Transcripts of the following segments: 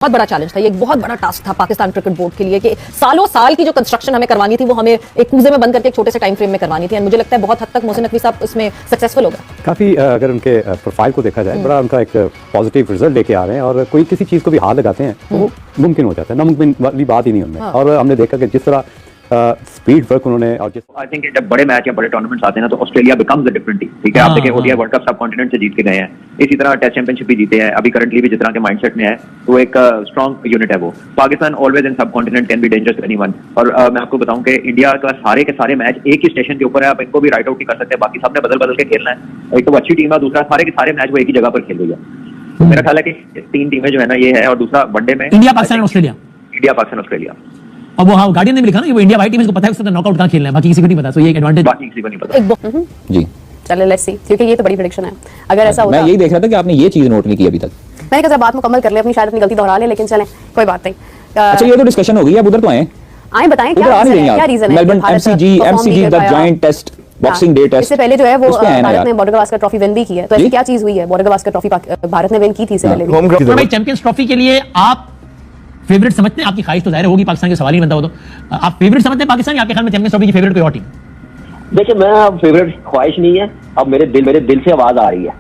बहुत बड़ा चैलेंज था, ये एक बहुत बड़ा टास्क था पाकिस्तान क्रिकेट बोर्ड के लिए कि सालों साल की जो कंस्ट्रक्शन हमें करवानी थी वो हमें एक कूजे में बंद करके एक छोटे से टाइम फ्रेम में करवानी थी। मुझे लगता है बहुत हद तक मोहसिन नकवी साहब इसमें सक्सेसफुल हो गए। काफ़ी अगर उनके प्रोफाइल को देखा जाए बड़ा उनका एक पॉजिटिव रिजल्ट लेके आ रहे हैं और कोई किसी चीज़ को भी हाथ लगाते हैं तो वो मुमकिन हो जाता है, नामुमकिन वाली बात ही नहीं उनमें। और हमने देखा कि जिस तरह स्पीड वर्क उन्होंने और जिस आई थिंक जब बड़े मैच या बड़े टूर्नामेंट्स आते हैं ना तो Australia becomes a different team. ठीक है, आप देखें ओडीआई वर्ल्ड कप सब कॉन्टिनेंट से जीत के गए हैं, इसी तरह टेस्ट चैंपियनशिप भी जीते हैं, अभी करंटली भी जिस तरह के माइंडसेट में है तो एक स्ट्रॉन्ग यूनिट है वो। Pakistan always in subcontinent can be dangerous to anyone. और मैं आपको बताऊं कि इंडिया का सारे के सारे मैच एक ही स्टेशन के ऊपर है, आप इनको भी राइट आउट नहीं कर सकते, बाकी सबने बदल बदल के खेलना है। एक तो अच्छी टीम है, दूसरा सारे के सारे मैच वो एक ही जगह पर खेल रही है। तो मेरा ख्याल है कि तीन टीमें जो है ना ये है, और दूसरा वनडे में India Pakistan Australia, India Pakistan Australia. और वो हाँ गार्डियन ने भी लिखा ना कि वो इंडिया वाइट टीम इसको पता है उसका नॉकआउट कहाँ खेलना है, बाकी किसी को नहीं पता। तो ये एक एडवांटेज बाकी किसी को नहीं पता। जी चलिए लेट्स सी, क्योंकि ये तो बड़ी प्रेडिक्शन है। अगर ऐसा होता मैं यही देख रहा था कि आपने ये चीज नोट नहीं की अभी तक। मैंने कहा बात मुकम्मल कर ले, अपनी शायद अपनी गलती दोहरा ले, लेकिन चलें कोई बात नहीं। अच्छा ये तो डिस्कशन हो गई, अब उधर तो आए बताएं क्या रीजन है। Melbourne MCG the joint test boxing day test, इससे पहले जो है वो भारत ने बॉर्डर गवास्कर ट्रॉफी विन भी की है, तो ऐसी क्या चीज हुई है? बॉर्डर गवास्कर ट्रॉफी भारत ने विन की थी इससे पहले भी। तो भाई चैंपियंस ट्रॉफी के लिए आप फेवरेट समझते हैं? आपकी ख्वाहिश तो जाहिर होगी, पाकिस्तान के सवाल ही बनता हो तो आप फेवरेट समझते हैं पाकिस्तान या आपके ख्याल में चैंपियंस ट्रॉफी की फेवरेट कोई और टीम? देखिए मैं फेवरेट ख्वाहिश नहीं है, अब मेरे दिल से आवाज आ रही है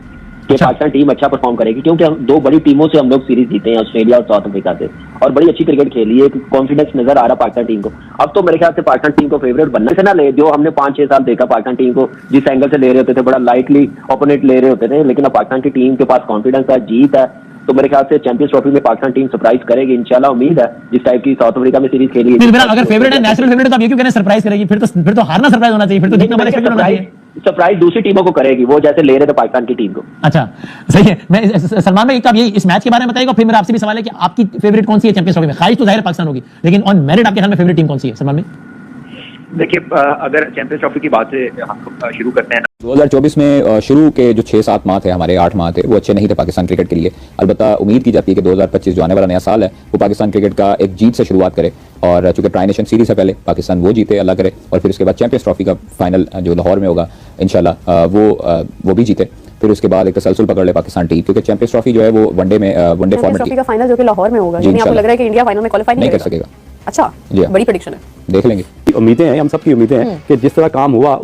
कि पाकिस्तान टीम अच्छा परफॉर्म करेगी, क्योंकि हम दो बड़ी टीमों से हम लोग सीरीज जीते हैं, ऑस्ट्रेलिया और साउथ अफ्रीका से, और बड़ी अच्छी क्रिकेट खेली है, कॉन्फिडेंस नजर आ रहा पाकिस्तान टीम को। अब तो मेरे ख्याल से पाकिस्तान टीम को फेवरेट बनने से ना ले, जो हमने 5-6 साल देखा पाकिस्तान टीम को जिस एंगल से ले रहे होते थे, बड़ा लाइटली ओपोनेंट ले रहे होते थे, लेकिन अब पाकिस्तान की टीम के पास कॉन्फिडेंस है, जीत है, तो मेरे ख्याल से चैंपियंस ट्रॉफी में पाकिस्तान टीम सरप्राइज करेगी इंशाल्लाह। उम्मीद है जिस टाइप की साउथ अफ्रीका में सीरीज खेली है। अगर फेवरेट है, नेशनल फेवरेट है, तो आप ये क्यों कहने सरप्राइज करेगी? फिर तो हारना सरप्राइज होना चाहिए, फिर तो जीतना हमारा फेवरेट होना चाहिए। सरप्राइज दूसरी टीमों को करेगी, वो जैसे ले रहे थे पाकिस्तान की टीम को। अच्छा सही है। मैं सलमान भाई आप ये इस मैच के बारे में बताइएगा, फिर मेरा आपसे भी सवाल है कि आपकी फेवरेट कौन सी है चैंपियंस ट्रॉफी में? ख्वाहिश तो जाहिर पाकिस्तान होगी, लेकिन ऑन मेरिट आपके ख्याल में फेवरेट टीम कौन सी है सलमान भाई? देखिए अगर चैंपियंस ट्रॉफी की बात से हम शुरू करते हैं 2024 में शुरू के जो 6-7 माह थे, हमारे 8 माह थे, वो अच्छे नहीं थे पाकिस्तान क्रिकेट के लिए। अलबत्ता उम्मीद की जाती है कि 2025 जो आने वाला नया साल है वो पाकिस्तान क्रिकेट का एक जीत से शुरुआत करे, और चूंकि ट्राई नेशन सीरीज से पहले पाकिस्तान वो जीते, अल्लाह करे, और फिर उसके बाद चैंपियंस ट्रॉफी का फाइनल जो लाहौर में होगा इंशाल्लाह वो भी जीते, फिर उसके बाद एक तसलसल पकड़ ले पाकिस्तान टीम, क्योंकि चैंपियंस ट्रॉफी जो है वो वनडे फॉर्मेट का फाइनल जो कि लाहौर में होगा, यानी आपको लग रहा है कि इंडिया फाइनल में क्वालीफाई नहीं कर सकेगा? अच्छा, बड़ी प्रेडिक्शन है, देख लेंगे। उम्मीदें हैं, हम सबकी उम्मीदें हैं कि जिस तरह काम हुआ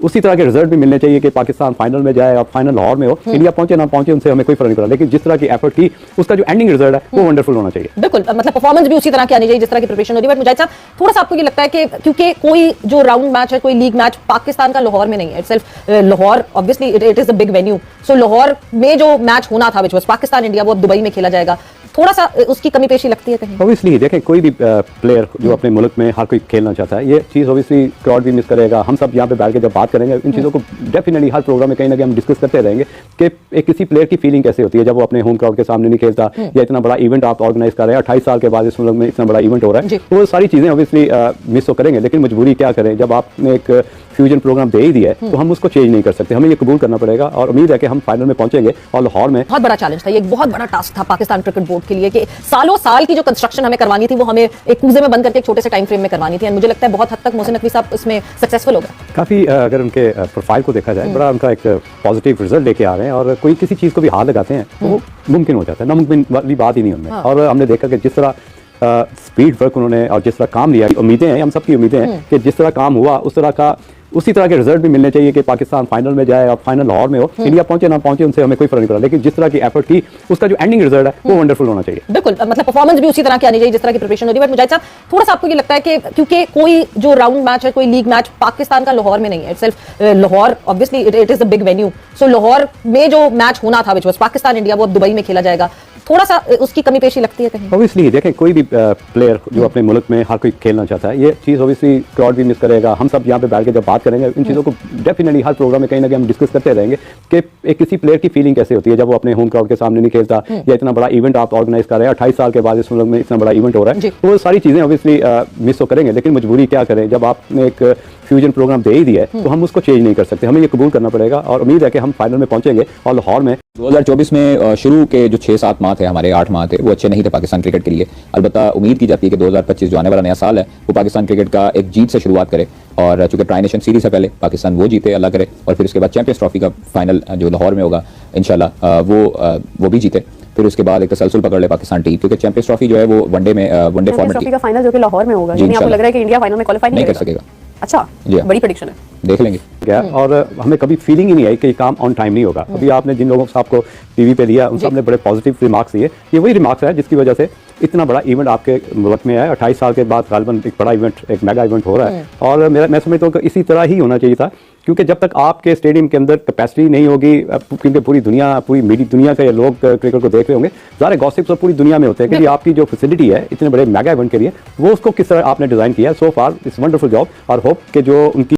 उसी तरह के रिजल्ट भी मिलने चाहिए कि पाकिस्तान फाइनल में जाए और फाइनल लाहौर में हो। इंडिया पहुंचे ना पहुंचे उनसे हमें कोई फर्क नहीं पड़ा, लेकिन जिस तरह की एफर्ट थी उसका जो एंडिंग रिजल्ट है वो वंडरफुल होना चाहिए। बिल्कुल, मतलब परफॉर्मेंस भी उसी तरह की आनी चाहिए जिस तरह की प्रिपरेशन होती है। बट मुजाहिद साहब, थोड़ा सा आपको ये लगता है कि क्योंकि कोई जो राउंड मैच है, कोई लीग मैच पाकिस्तान का लाहौर में नहीं है, itself Lahore obviously it is a big venue, so Lahore में जो मैच होना था विच वाज पाकिस्तान इंडिया, वो दुबई में खेला जाएगा, थोड़ा सा उसकी कमी पेशी लगती है कहीं? ऑब्वियसली देखें, कोई भी प्लेयर जो अपने मुल्क में हर कोई खेलना चाहता है, ये चीज़ ऑब्वियसली क्राउड भी मिस करेगा। हम सब यहाँ पे बैठ के जब बात करेंगे इन चीज़ों को डेफिनेटली हर प्रोग्राम में कहीं ना कहीं हम डिस्कस करते रहेंगे कि एक किसी प्लेयर की फीलिंग कैसे होती है जब वो अपने होम क्राउड के सामने नहीं खेलता, या इतना बड़ा इवेंट आप ऑर्गेनाइज कर रहे हैं, 28 साल के बाद इस मुल्क में इतना बड़ा इवेंट हो रहा है, तो वो सारी चीज़ें ऑब्वियसली मिस तो करेंगे, लेकिन मजबूरी क्या करें, जब आपने एक फ्यूजन प्रोग्राम दे ही दिया है तो हम उसको चेंज नहीं कर सकते, हमें ये कबूल करना पड़ेगा, और उम्मीद है कि हम फाइनल में पहुंचेंगे। और लाहौर में बहुत बड़ा चैलेंज था, ये एक बहुत बड़ा टास्क था पाकिस्तान क्रिकेट बोर्ड के लिए कि सालों साल की जो कंस्ट्रक्शन हमें करवानी थी वो हमें एक कूजे में बंद करके एक छोटे से टाइम फ्रेम में करवानी थी। मुझे लगता है बहुत हद तक मोहसिन नकवी साहब इसमें सक्सेसफुल हो गए। काफ़ी अगर उनके प्रोफाइल को देखा जाए बड़ा उनका एक पॉजिटिव रिजल्ट लेके आ रहे हैं, और कोई किसी चीज़ को भी हाथ लगाते हैं तो वो मुमकिन हो जाता है, नामुमकिन वाली बात ही नहीं उनमें। और हमने देखा कि जिस तरह स्पीड वर्क उन्होंने और जिस तरह काम लिया, उम्मीदें हैं, हम सबकी उम्मीदें हैं कि जिस तरह काम हुआ उसी तरह के रिजल्ट भी मिलने चाहिए कि पाकिस्तान फाइनल में जाए और फाइनल लाहौर में हो। इंडिया पहुंचे ना पहुंचे उनसे हमें कोई फर्क नहीं पड़ा, लेकिन जिस तरह की एफर्ट थी उसका जो एंडिंग रिजल्ट है वो वंडरफुल होना चाहिए। बिल्कुल, मतलब परफॉर्मेंस भी उसी तरह की आनी चाहिए जिस तरह की प्रिपरेशन होती है। बट मुजाहिद साहब, थोड़ा सा आपको ये लगता है कि क्योंकि कोई जो राउंड मैच है, कोई लीग मैच पाकिस्तान का लाहौर में नहीं है, itself Lahore obviously it is a big venue, so Lahore में जो मैच होना था विच वाज पाकिस्तान इंडिया, वो दुबई में खेला जाएगा, थोड़ा सा उसकी कमी पेशी लगती है कहीं? ऑब्वियसली देखें, कोई भी प्लेयर जो अपने मुल्क में हर कोई खेलना चाहता है, ये चीज़ ऑब्वियसली क्राउड भी मिस करेगा। हम सब यहाँ पे बैठ के जब बात करेंगे इन चीज़ों को डेफिनेटली हर प्रोग्राम में कहीं ना कहीं हम डिस्कस करते रहेंगे कि एक किसी प्लेयर की फीलिंग कैसे होती है जब वो अपने होम क्राउड के सामने नहीं खेलता, या इतना बड़ा इवेंट आप ऑर्गेनाइज कर रहे हैं, 28 साल के बाद इस मुल्क में इतना बड़ा इवेंट हो रहा है, तो वो सारी चीज़ें ऑब्वियसली मिस तो करेंगे, लेकिन मजबूरी क्या करें, जब आपने एक फ्यूजन प्रोग्राम दे ही दिया है तो हम उसको चेंज नहीं कर सकते, हमें ये कबूल करना पड़ेगा। और उम्मीद है कि हम फाइनल में पहुंचेंगे और लाहौर में 2024 में शुरू के जो 6-7 माह थे, हमारे 8 माह थे, वो अच्छे नहीं थे पाकिस्तान क्रिकेट के लिए। अलबत्ता उम्मीद की जाती है कि 2025 जो आने वाला नया साल है वो पाकिस्तान क्रिकेट का एक जीत से शुरुआत करे। और चूंकि ट्राई नेशन सीरीज है, पहले पाकिस्तान वो जीते, अल्लाह करे, और फिर उसके बाद चैंपियंस ट्रॉफी का फाइनल जो लाहौर में होगा इंशाल्लाह वो भी जीते। फिर उसके बाद एक तसलसल पकड़ ले पाकिस्तान टीम, क्योंकि चैंपियंस ट्रॉफी जो है वो वनडे फॉर्मेट की का फाइनल जो कि लाहौर में होगा, जी, यानी आपको इंशाल्लाह। लग रहा है कि इंडिया फाइनल में क्वालीफाई नहीं कर सकेगा। अच्छा, जी हाँ। बड़ी प्रेडिक्शन है। देख लेंगे। गया और हमें कभी फीलिंग ही नहीं आई कि ये काम ऑन टाइम नहीं होगा। अभी आपने जिन लोगों से आपको टीवी पे लिया उन सब ने बड़े पॉजिटिव रिमार्क्स दिए। ये वही रिमार्क्स है जिसकी वजह से इतना बड़ा इवेंट आपके मुल्क में है। 28 साल के बाद गालिबन एक बड़ा इवेंट, एक मेगा इवेंट हो रहा है। और मैं समझता हूँ कि इसी तरह ही होना चाहिए था, क्योंकि जब तक आपके स्टेडियम के अंदर कैपेसिटी नहीं होगी, क्योंकि पूरी मीडिया दुनिया के लोग क्रिकेट को देख रहे होंगे, सारे गॉसिप्स तो पूरी दुनिया में होते हैं कि आपकी जो फैसिलिटी है इतने बड़े मेगा इवेंट के लिए, वो उसको किस तरह आपने डिजाइन किया। सो फार इट्स वंडरफुल जॉब, और होप कि जो उनकी